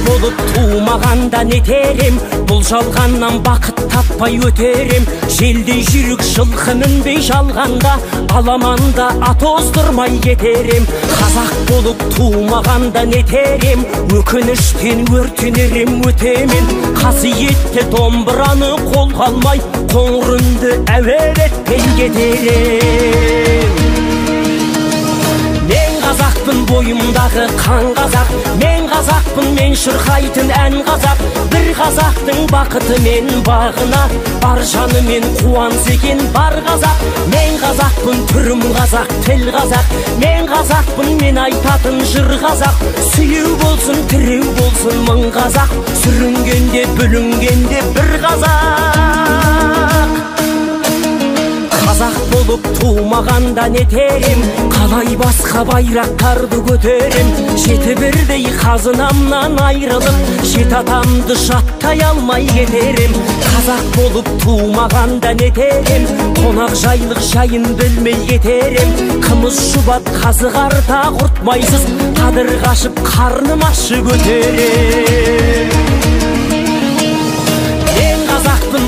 Болып туымағанда нетерем, бұл жалғаннан бақыт таппай өтерем. Желдей жүрік жылқы мінбей жалғанда, аламанда ат оздырмай кетерем. Қазақ болып туымағанда нетерем, өкініштен өртенерем өтемен. Қасиетті домбыраны қолға алмай, қоңыр үнді әуелетпен кетерем. Мен қазақпын, бойымдағы қан қазақ, мен қазақпын, мен шырқайтын ән қазақ. Бір қазақтың бақыты мен бағына, бар жаны мен қуаныс екен бар қазақ. Мен қазақпын, түрім қазақ, тіл қазақ, мен қазақпын, мен айтатын жыр қазақ. Сүйеу болсын, тіреу болсын мың қазақ, сүрінгенде бүлінгенде бір қазақ. Қазақ болып туымағанда нетерем, қалай басқа байрақтарды көтерем. Жеті бірдей қазынамнан айрылып, жеті атамды жаттай алмай кетерем. Қазақ болып туымағанда нетерем, қонақ жайлық жайын білмей кетерем. Қымыз шұбат қазы қарта құртмайсыз, қадыр қашып қарным ашы көтерем.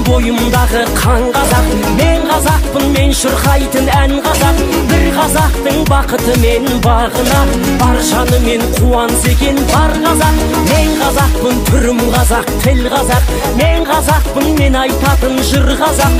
Бойымдағы қан қазақ, мен қазақпын, мен шырқайтын ән қазақ. Бір қазақтың бақыты мен бағына, бар жаны мен қуаныс екен бар қазақ. Мен қазақпын, түрім қазақ, тіл қазақ, мен қазақпын, мен айтатын жыр қазақ.